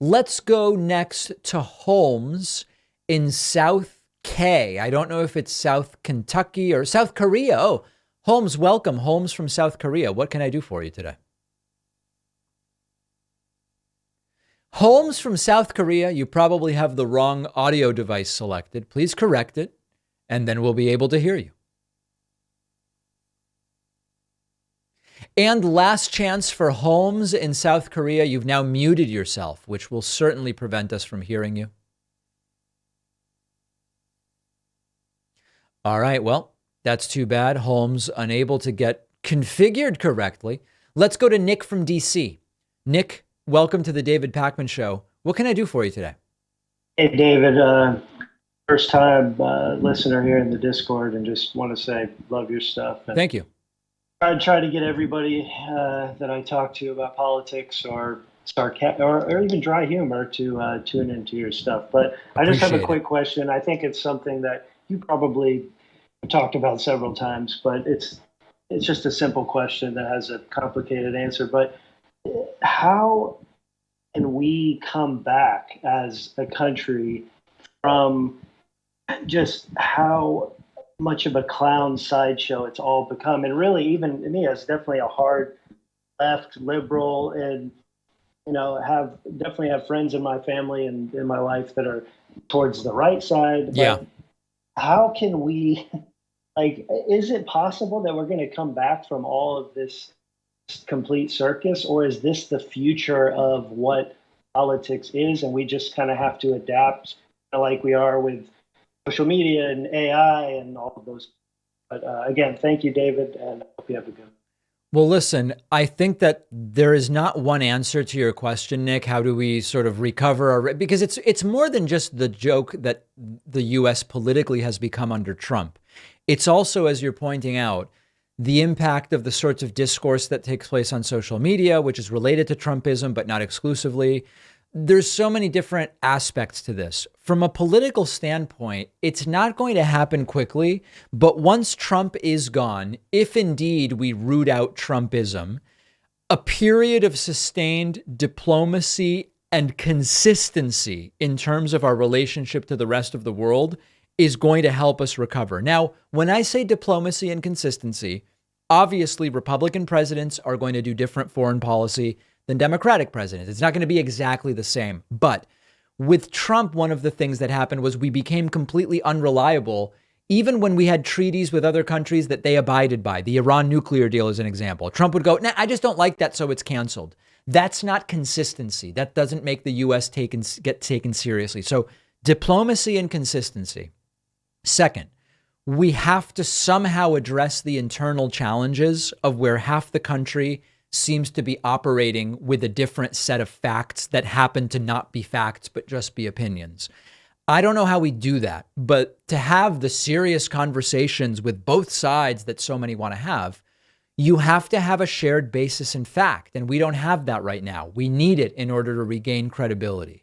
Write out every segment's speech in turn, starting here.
Let's go next to Holmes in South K. I don't know if it's South Kentucky or South Korea. Oh, Holmes, welcome. Holmes from South Korea. What can I do for you today? Holmes from South Korea, you probably have the wrong audio device selected. Please correct it, and then we'll be able to hear you. And last chance for Holmes in South Korea. You've now muted yourself, which will certainly prevent us from hearing you. All right, well, that's too bad. Holmes unable to get configured correctly. Let's go to Nick from DC. Nick, welcome to the David Pakman Show. What can I do for you today? Hey, David. First time listener here in the Discord, and just want to say love your stuff. And thank you. I try to get everybody that I talk to about politics or or even dry humor to tune into your stuff. But I just have a quick question. I think it's something that you probably talked about several times, but it's just a simple question that has a complicated answer. But how can we come back as a country from just how much of a clown sideshow it's all become? And really, even me, as definitely a hard left liberal, and definitely have friends in my family and in my life that are towards the right side. Yeah. But how can we, is it possible that we're going to come back from all of this complete circus, or is this the future of what politics is, and we just kind of have to adapt like we are with social media and AI and all of those? But again, thank you, David, and I hope you have a good one. Well, listen, I think that there is not one answer to your question, Nick. How do we sort of recover our, because it's more than just the joke that the US politically has become under Trump. It's also, as you're pointing out, the impact of the sorts of discourse that takes place on social media, which is related to Trumpism, but not exclusively. There's so many different aspects to this. From a political standpoint, it's not going to happen quickly, but once Trump is gone, if indeed we root out Trumpism, a period of sustained diplomacy and consistency in terms of our relationship to the rest of the world is going to help us recover. Now, when I say diplomacy and consistency, obviously Republican presidents are going to do different foreign policy than Democratic presidents. It's not going to be exactly the same. But with Trump, one of the things that happened was we became completely unreliable, even when we had treaties with other countries that they abided by. The Iran nuclear deal is an example. Trump would go, nah, I just don't like that, so it's canceled. That's not consistency. That doesn't make the U.S. get taken seriously. So diplomacy and consistency. Second, we have to somehow address the internal challenges of where half the country seems to be operating with a different set of facts that happen to not be facts, but just be opinions. I don't know how we do that, but to have the serious conversations with both sides that so many want to have, you have to have a shared basis in fact. And we don't have that right now. We need it in order to regain credibility.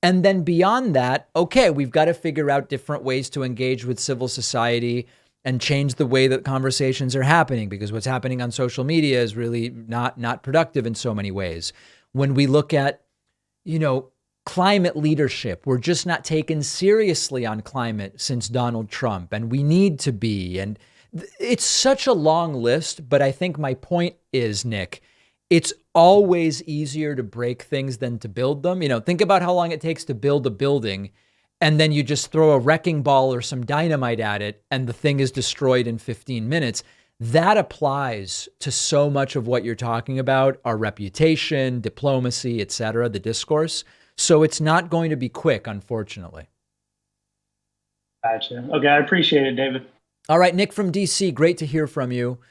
And then beyond that, okay, we've got to figure out different ways to engage with civil society and change the way that conversations are happening, because what's happening on social media is really not productive in so many ways. When we look at, climate leadership, we're just not taken seriously on climate since Donald Trump, and we need to be. And it's such a long list, but I think my point is, Nick, it's always easier to break things than to build them. Think about how long it takes to build a building, and then you just throw a wrecking ball or some dynamite at it, and the thing is destroyed in 15 minutes. That applies to so much of what you're talking about, our reputation, diplomacy, et cetera, the discourse. So it's not going to be quick, unfortunately. Gotcha. Okay, I appreciate it, David. All right, Nick from DC, great to hear from you.